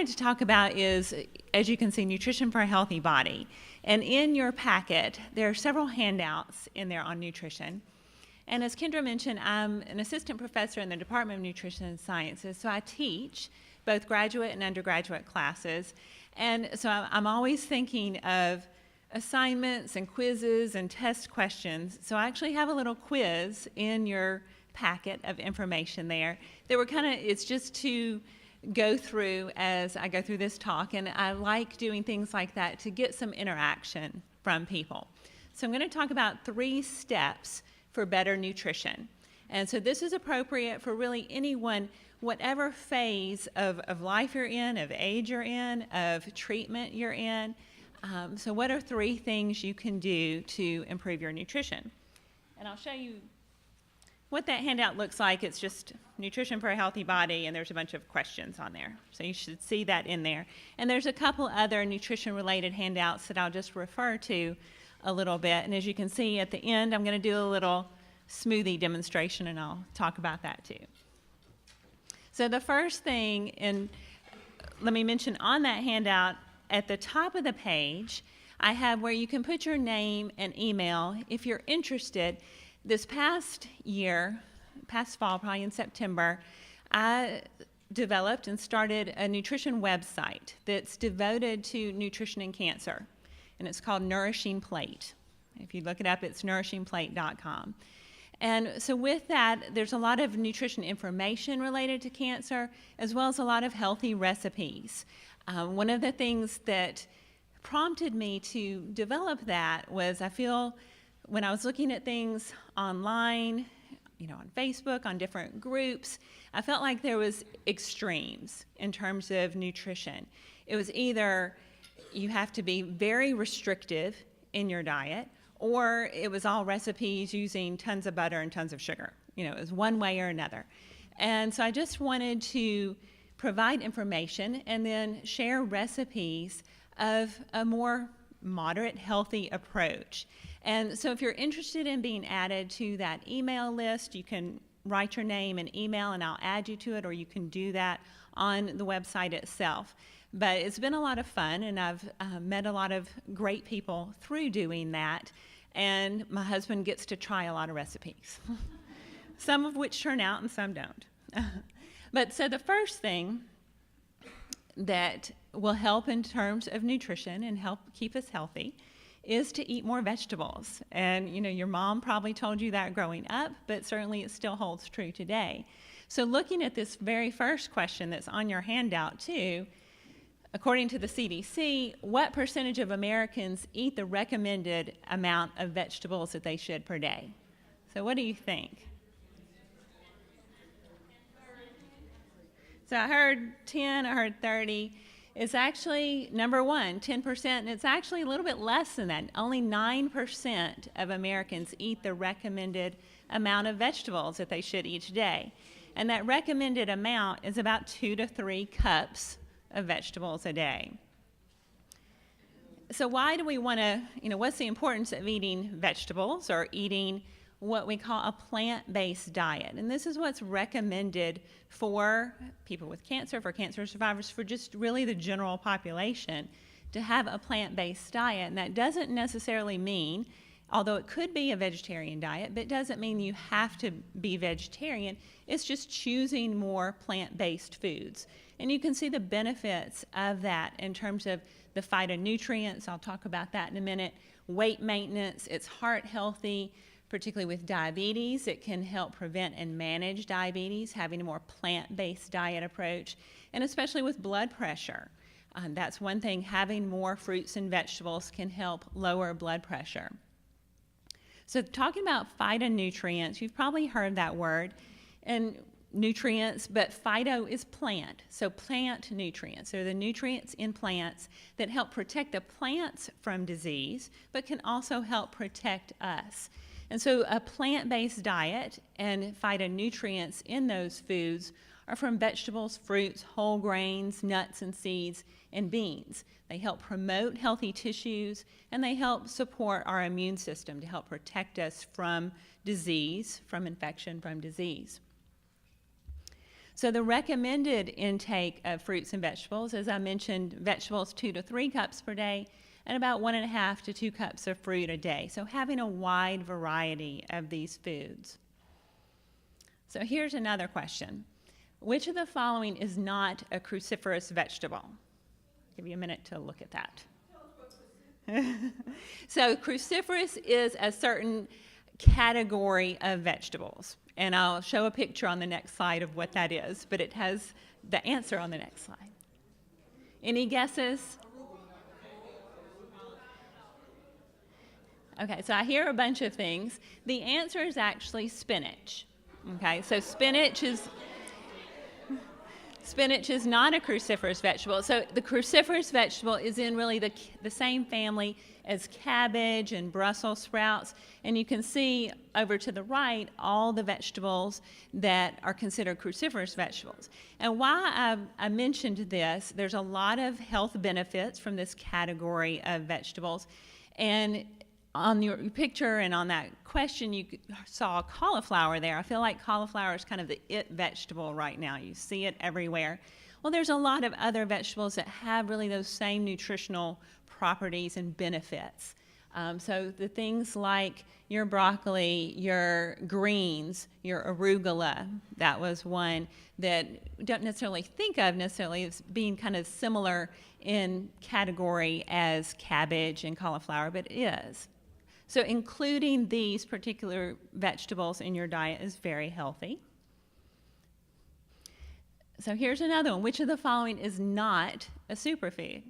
wanted to talk about is, as you can see, nutrition for a healthy body. And in your packet, there are several handouts in there on nutrition. And as Kendra mentioned, I'm an assistant professor in the Department of Nutrition and Sciences, so I teach both graduate and undergraduate classes. And so I'm always thinking of assignments and quizzes and test questions. So I actually have a little quiz in your packet of information there. It's just to go through as I go through this talk, and I like doing things like that to get some interaction from people. So I'm going to talk about 3 steps for better nutrition. And so this is appropriate for really anyone, whatever phase of life you're in, of age you're in, of treatment you're in. So what are 3 things you can do to improve your nutrition? And I'll show you what that handout looks like. It's just nutrition for a healthy body, and there's a bunch of questions on there. So you should see that in there. And there's a couple other nutrition-related handouts that I'll just refer to a little bit. And as you can see at the end, I'm going to do a little smoothie demonstration, and I'll talk about that too. So the first thing, and let me mention on that handout, at the top of the page, I have where you can put your name and email if you're interested. This past fall, probably in September, I developed and started a nutrition website that's devoted to nutrition and cancer, and it's called Nourishing Plate. If you look it up, it's nourishingplate.com. And so with that, there's a lot of nutrition information related to cancer, as well as a lot of healthy recipes. One of the things that prompted me to develop that was I feel when I was looking at things online, on Facebook, on different groups, I felt like there was extremes in terms of nutrition. It was either you have to be very restrictive in your diet, or it was all recipes using tons of butter and tons of sugar. It was one way or another. And so I just wanted to provide information and then share recipes of a more moderate, healthy approach. And so if you're interested in being added to that email list, you can write your name and email and I'll add you to it, or you can do that on the website itself. But it's been a lot of fun, and I've met a lot of great people through doing that, and my husband gets to try a lot of recipes, some of which turn out and some don't. But so the first thing that will help in terms of nutrition and help keep us healthy is to eat more vegetables. And your mom probably told you that growing up, but certainly it still holds true today. So looking at this very first question that's on your handout too, according to the CDC, what percentage of Americans eat the recommended amount of vegetables that they should per day? So what do you think? So I heard 10, I heard 30. It's actually number 1, 10%, and it's actually a little bit less than that. Only 9% of Americans eat the recommended amount of vegetables that they should each day. And that recommended amount is about 2 to 3 cups of vegetables a day. So why do we want to, what's the importance of eating vegetables or eating what we call a plant-based diet? And this is what's recommended for people with cancer, for cancer survivors, for just really the general population, to have a plant-based diet. And that doesn't necessarily mean, although it could be a vegetarian diet, but it doesn't mean you have to be vegetarian. It's just choosing more plant-based foods. And you can see the benefits of that in terms of the phytonutrients. I'll talk about that in a minute. Weight maintenance, it's heart healthy, particularly with diabetes. It can help prevent and manage diabetes, having a more plant-based diet approach, and especially with blood pressure. That's one thing, having more fruits and vegetables can help lower blood pressure. So talking about phytonutrients, you've probably heard that word, and nutrients, but phyto is plant, so plant nutrients. They're the nutrients in plants that help protect the plants from disease, but can also help protect us. And so a plant-based diet and phytonutrients in those foods are from vegetables, fruits, whole grains, nuts and seeds, and beans. They help promote healthy tissues, and they help support our immune system to help protect us from disease, from infection, from disease. So the recommended intake of fruits and vegetables, as I mentioned, vegetables 2 to 3 cups per day, and about 1.5 to 2 cups of fruit a day. So having a wide variety of these foods. So here's another question. Which of the following is not a cruciferous vegetable? I'll give you a minute to look at that. So cruciferous is a certain category of vegetables. And I'll show a picture on the next slide of what that is, but it has the answer on the next slide. Any guesses? Okay, so I hear a bunch of things. The answer is actually spinach. Okay, so spinach is not a cruciferous vegetable. So the cruciferous vegetable is in really the same family as cabbage and Brussels sprouts. And you can see over to the right all the vegetables that are considered cruciferous vegetables. And why I mentioned this, there's a lot of health benefits from this category of vegetables. And on your picture and on that question, you saw cauliflower there. I feel like cauliflower is kind of the it vegetable right now. You see it everywhere. Well, there's a lot of other vegetables that have really those same nutritional properties and benefits. So the things like your broccoli, your greens, your arugula, that was one that we don't necessarily think of necessarily as being kind of similar in category as cabbage and cauliflower, but it is. So including these particular vegetables in your diet is very healthy. So here's another one. Which of the following is not a superfood?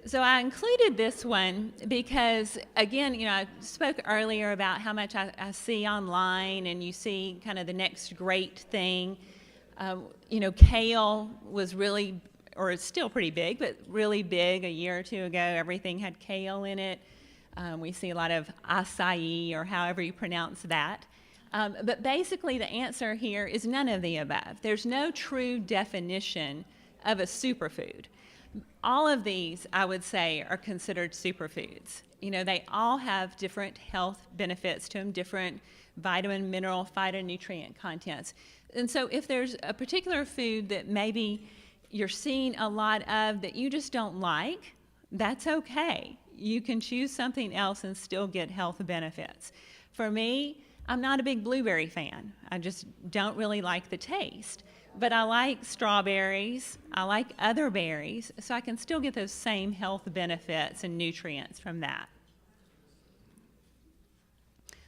So I included this one because, again, I spoke earlier about how much I see online, and you see kind of the next great thing. Kale was really, or it's still pretty big, but really big a year or two ago. Everything had kale in it. We see a lot of acai, or however you pronounce that. But basically the answer here is none of the above. There's no true definition of a superfood. All of these, I would say, are considered superfoods. They all have different health benefits to them, different vitamin, mineral, phytonutrient contents. And so if there's a particular food that maybe you're seeing a lot of that you just don't like, that's okay. You can choose something else and still get health benefits. For me, I'm not a big blueberry fan. I just don't really like the taste. But I like strawberries, I like other berries, so I can still get those same health benefits and nutrients from that.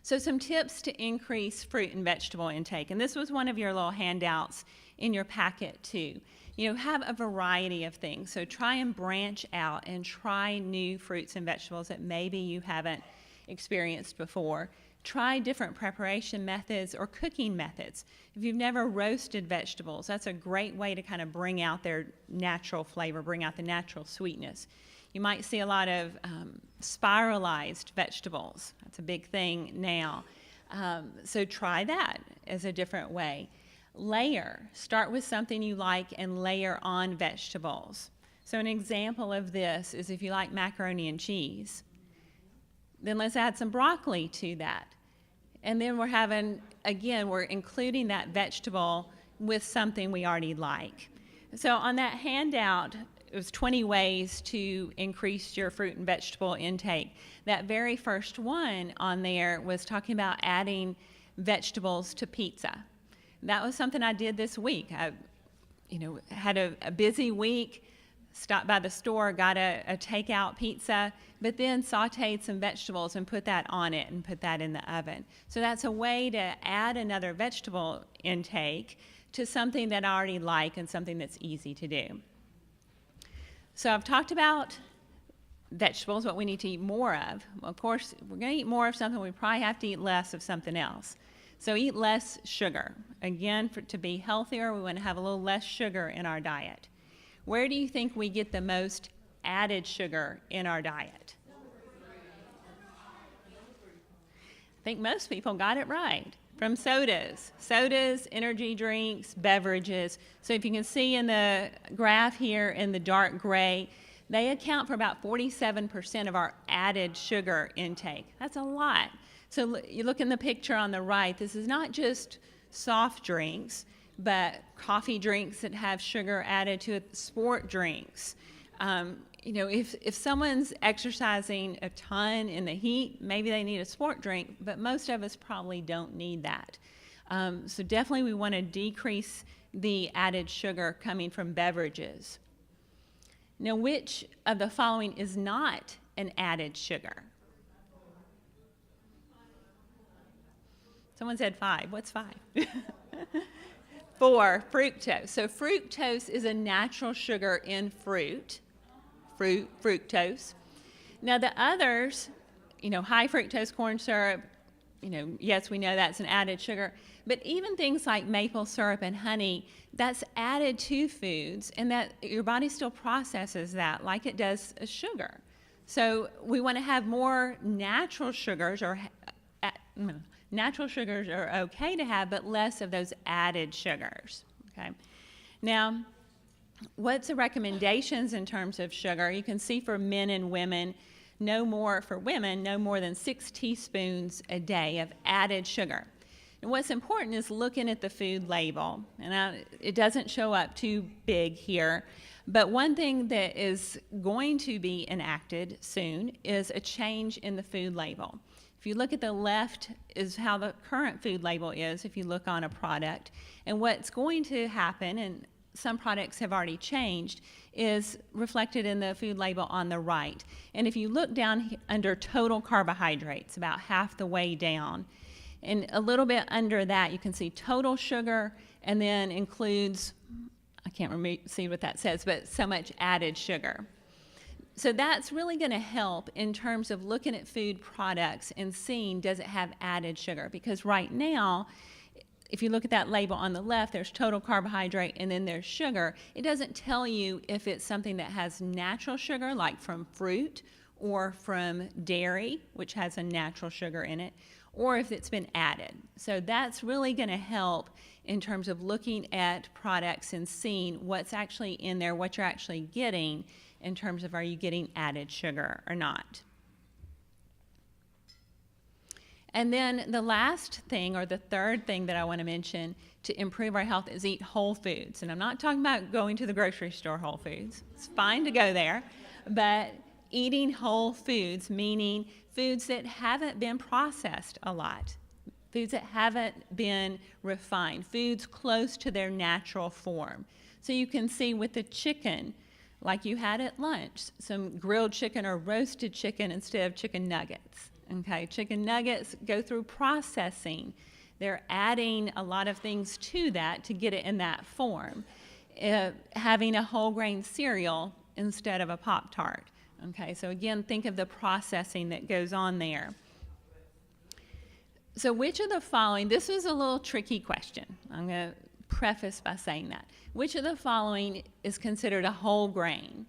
So some tips to increase fruit and vegetable intake, and this was one of your little handouts in your packet too. Have a variety of things. So try and branch out and try new fruits and vegetables that maybe you haven't experienced before. Try different preparation methods or cooking methods. If you've never roasted vegetables, that's a great way to kind of bring out their natural flavor, bring out the natural sweetness. You might see a lot of spiralized vegetables. That's a big thing now. So try that as a different way. Layer. Start with something you like and layer on vegetables. So an example of this is if you like macaroni and cheese, then let's add some broccoli to that. And then we're including that vegetable with something we already like. So on that handout, it was 20 ways to increase your fruit and vegetable intake. That very first one on there was talking about adding vegetables to pizza. That was something I did this week. I had a busy week, stopped by the store, got a takeout pizza, but then sauteed some vegetables and put that on it and put that in the oven. So that's a way to add another vegetable intake to something that I already like and something that's easy to do. So I've talked about vegetables, what we need to eat more of. Well, of course, if we're going to eat more of something, we probably have to eat less of something else. So eat less sugar. Again, to be healthier, we want to have a little less sugar in our diet. Where do you think we get the most added sugar in our diet? I think most people got it right. From sodas, energy drinks, beverages. So if you can see in the graph here in the dark gray, They account for about 47% of our added sugar intake. That's a lot. So you look in the picture on the right, this is not just soft drinks, but coffee drinks that have sugar added to it, sport drinks. If someone's exercising a ton in the heat, maybe they need a sport drink, but most of us probably don't need that. So definitely we want to decrease the added sugar coming from beverages. Now, which of the following is not an added sugar? Someone said 5. What's 5? 4, fructose. So fructose is a natural sugar in fruit, fructose. Now the others, high fructose corn syrup, yes, we know that's an added sugar, but even things like maple syrup and honey, that's added to foods, and that your body still processes that like it does a sugar. So we want to have more natural sugars, or natural sugars are okay to have, but less of those added sugars. Okay. Now, what's the recommendations in terms of sugar? You can see for men and women, no more than 6 teaspoons a day of added sugar. And what's important is looking at the food label. And it doesn't show up too big here, but one thing that is going to be enacted soon is a change in the food label. If you look at the left is how the current food label is if you look on a product. And what's going to happen, and some products have already changed, is reflected in the food label on the right. And if you look down under total carbohydrates, about half the way down, and a little bit under that, you can see total sugar, and then includes, I can't see what that says, but so much added sugar. So that's really going to help in terms of looking at food products and seeing, does it have added sugar? Because right now, if you look at that label on the left, there's total carbohydrate and then there's sugar. It doesn't tell you if it's something that has natural sugar, like from fruit or from dairy, which has a natural sugar in it, or if it's been added. So that's really going to help in terms of looking at products and seeing what's actually in there, what you're actually getting in terms of, are you getting added sugar or not? And then the last thing, or the third thing that I want to mention to improve our health, is eat whole foods. And I'm not talking about going to the grocery store Whole Foods. It's fine to go there, but eating whole foods, meaning foods that haven't been processed a lot, foods that haven't been refined, foods close to their natural form. So you can see with the chicken, like you had at lunch, some grilled chicken or roasted chicken instead of chicken nuggets. Okay, chicken nuggets go through processing. They're adding a lot of things to that to get it in that form. Having a whole grain cereal instead of a Pop-Tart. Okay, so again, think of the processing that goes on there. So which of the following, this was a little tricky question. I'm going to preface by saying that. Which of the following is considered a whole grain?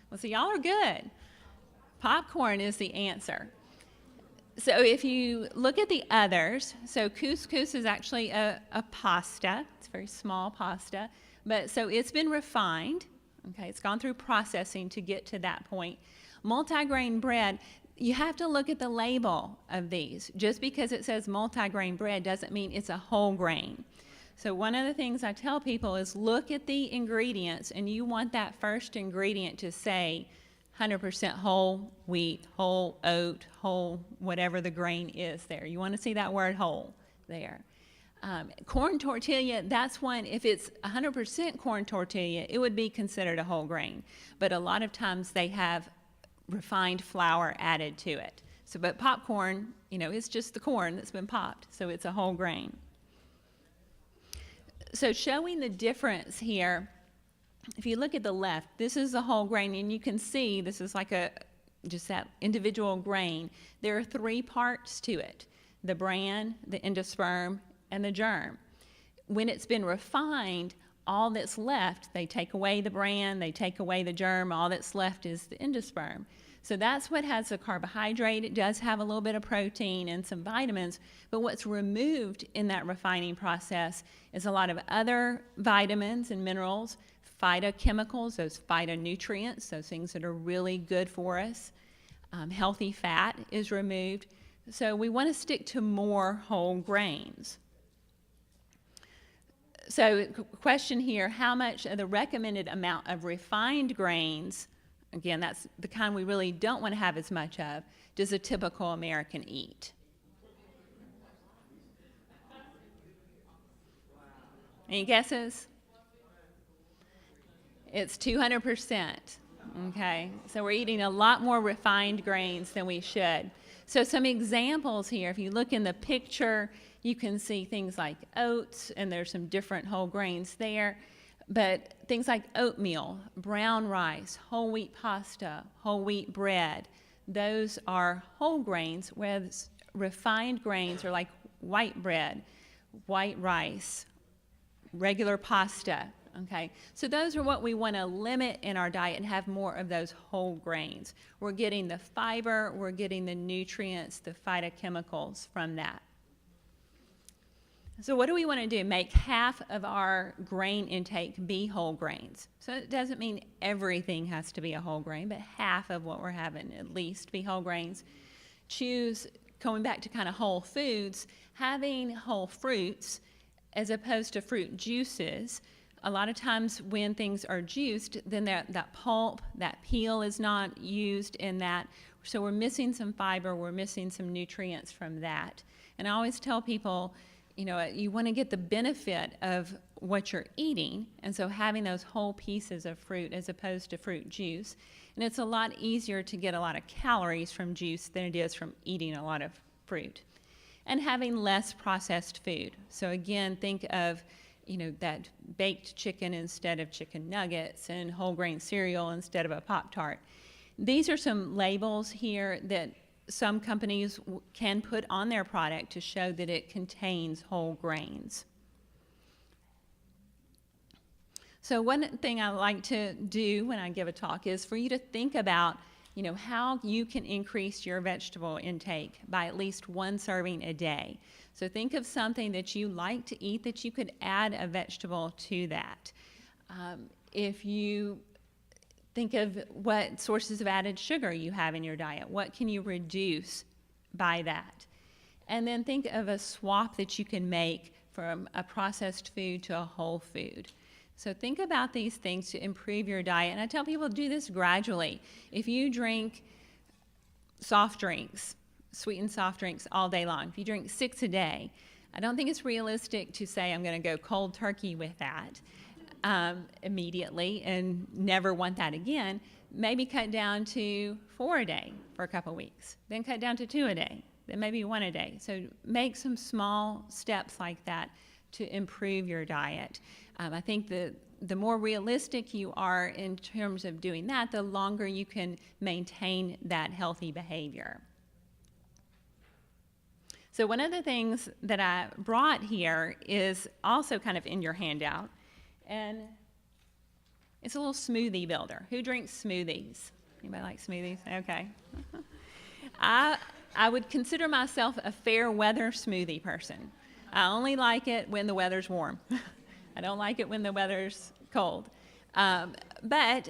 Well, so y'all are good. Popcorn is the answer. So if you look at the others, so couscous is actually a pasta. It's a very small pasta. But so it's been refined. Okay, it's gone through processing to get to that point. Multigrain bread, you have to look at the label of these. Just because it says multigrain bread doesn't mean it's a whole grain. So one of the things I tell people is look at the ingredients, and you want that first ingredient to say 100% whole wheat, whole oat, whole whatever the grain is there. You want to see that word whole there. Corn tortilla, that's one, if it's 100% corn tortilla, it would be considered a whole grain. But a lot of times they have refined flour added to it. So, but popcorn, it's just the corn that's been popped, so it's a whole grain. So showing the difference here, if you look at the left, this is the whole grain, and you can see this is like just that individual grain. There are 3 parts to it: the bran, the endosperm, and the germ. When it's been refined, all that's left, they take away the bran, they take away the germ, all that's left is the endosperm. So that's what has the carbohydrate. It does have a little bit of protein and some vitamins, but what's removed in that refining process is a lot of other vitamins and minerals, phytochemicals, those phytonutrients, those things that are really good for us. Healthy fat is removed. So we want to stick to more whole grains. So question here, how much of the recommended amount of refined grains, again, that's the kind we really don't want to have as much of, does a typical American eat? Any guesses? It's 200%. Okay, so we're eating a lot more refined grains than we should. So some examples here, if you look in the picture, you can see things like oats, and there's some different whole grains there. But things like oatmeal, brown rice, whole wheat pasta, whole wheat bread, those are whole grains, whereas refined grains are like white bread, white rice, regular pasta. Okay, so those are what we want to limit in our diet and have more of those whole grains. We're getting the fiber, we're getting the nutrients, the phytochemicals from that. So what do we want to do? Make half of our grain intake be whole grains. So it doesn't mean everything has to be a whole grain, but half of what we're having at least be whole grains. Choose, going back to kind of whole foods, having whole fruits as opposed to fruit juices. A lot of times when things are juiced, then that pulp, that peel is not used in that. So we're missing some fiber, we're missing some nutrients from that. And I always tell people, you know, you want to get the benefit of what you're eating, and so having those whole pieces of fruit as opposed to fruit juice. And it's a lot easier to get a lot of calories from juice than it is from eating a lot of fruit. And having less processed food. So again, think of, you know, that baked chicken instead of chicken nuggets and whole grain cereal instead of a Pop-Tart. These are some labels here that some companies can put on their product to show that it contains whole grains. So one thing I like to do when I give a talk is for you to think about, you know, how you can increase your vegetable intake by at least one serving a day. So think of something that you like to eat that you could add a vegetable to that. If you think of what sources of added sugar you have in your diet, what can you reduce by that? And then think of a swap that you can make from a processed food to a whole food. So think about these things to improve your diet. And I tell people to do this gradually. If you drink soft drinks, sweetened soft drinks all day long, if you drink 6 a day, I don't think it's realistic to say I'm going to go cold turkey with that immediately and never want that again. Maybe cut down to 4 a day for a couple weeks, then cut down to 2 a day, then maybe 1 a day. So make some small steps like that to improve your diet. I think the more realistic you are in terms of doing that, the longer you can maintain that healthy behavior. So one of the things that I brought here is also kind of in your handout, and it's a little smoothie builder. Who drinks smoothies? Anybody like smoothies? Okay. I would consider myself a fair weather smoothie person. I only like it when the weather's warm. I don't like it when the weather's cold. But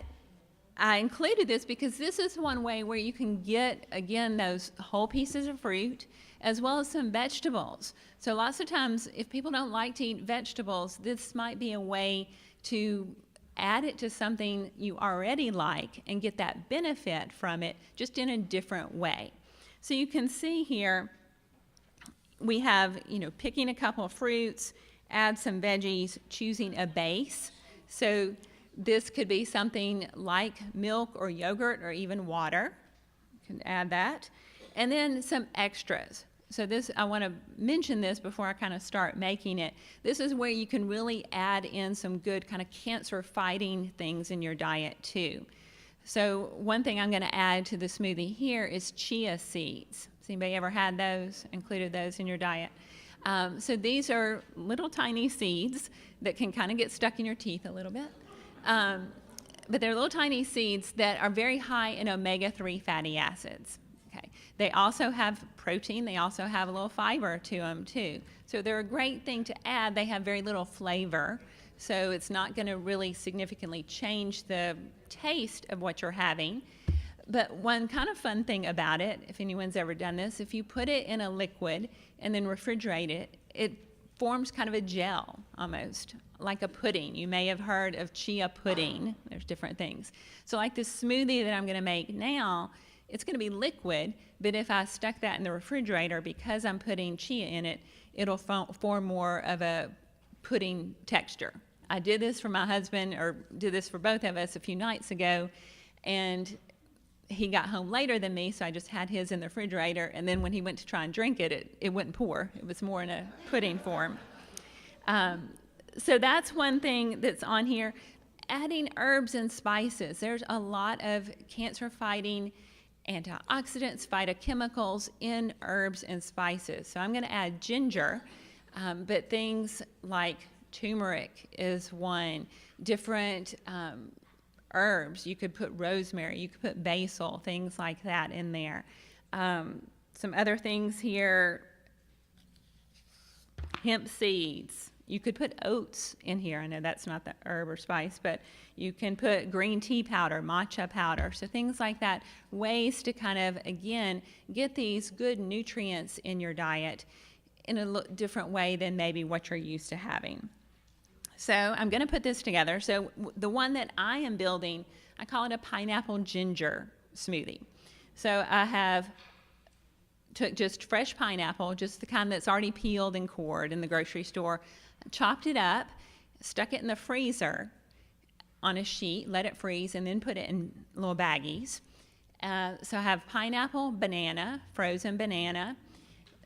I included this because this is one way where you can get, again, those whole pieces of fruit as well as some vegetables. So lots of times, if people don't like to eat vegetables, this might be a way to add it to something you already like and get that benefit from it just in a different way. So you can see here, we have, you know, picking a couple of fruits, add some veggies, choosing a base. So this could be something like milk or yogurt or even water. You can add that. And then some extras. So this, I want to mention this before I kind of start making it. This is where you can really add in some good kind of cancer-fighting things in your diet too. So one thing I'm going to add to the smoothie here is chia seeds. Has anybody ever had those, included those in your diet? So these are little tiny seeds that can kind of get stuck in your teeth a little bit. But they're little tiny seeds that are very high in omega-3 fatty acids. Okay. They also have protein. They also have a little fiber to them too. So they're a great thing to add. They have very little flavor. so it's not going to really significantly change the taste of what you're having. But one kind of fun thing about it, if anyone's ever done this, if you put it in a liquid and then refrigerate it, it forms kind of a gel almost, like a pudding. You may have heard of chia pudding. There's different things. So like this smoothie that I'm going to make now, it's going to be liquid, but if I stuck that in the refrigerator, because I'm putting chia in it, it'll form more of a pudding texture. I did this for my husband, or did this for both of us a few nights ago, and he got home later than me, so I just had his in the refrigerator, and then when he went to try and drink it, it wouldn't pour. It was more in a pudding form. So that's one thing that's on here. Adding herbs and spices. There's a lot of cancer-fighting antioxidants, phytochemicals in herbs and spices. So I'm going to add ginger, but things like turmeric is one. Different herbs. You could put rosemary, you could put basil, things like that in there. Some other things here, hemp seeds. You could put oats in here. I know that's not the herb or spice, but you can put green tea powder, matcha powder, so things like that. Ways to kind of, again, get these good nutrients in your diet in a different way than maybe what you're used to having. So I'm going to put this together. So the one that I am building, I call it a pineapple ginger smoothie. So I took just fresh pineapple, just the kind that's already peeled and cored in the grocery store, chopped it up, stuck it in the freezer on a sheet, let it freeze, and then put it in little baggies. So I have pineapple, banana, frozen banana.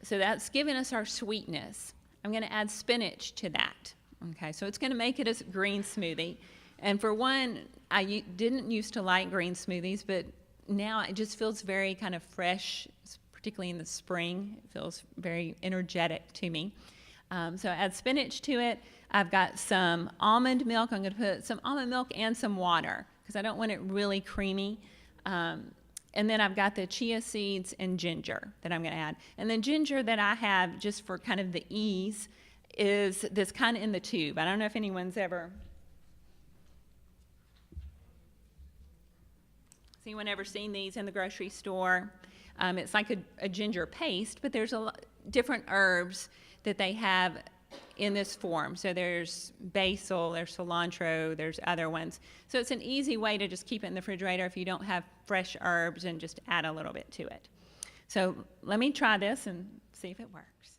So that's giving us our sweetness. I'm going to add spinach to that. Okay, so it's going to make it a green smoothie. And for one, I didn't used to like green smoothies, but now it just feels very kind of fresh, particularly in the spring. It feels very energetic to me. So I add spinach to it. I've got some almond milk. I'm going to put some almond milk and some water because I don't want it really creamy. And then I've got the chia seeds and ginger that I'm going to add. And the ginger that I have, just for kind of the ease, is this kind of in the tube. I don't know if anyone's ever, has anyone ever seen these in the grocery store? It's like a ginger paste, but there's different herbs that they have in this form. So there's basil, there's cilantro, there's other ones. So it's an easy way to just keep it in the refrigerator if you don't have fresh herbs, and just add a little bit to it. So let me try this and see if it works.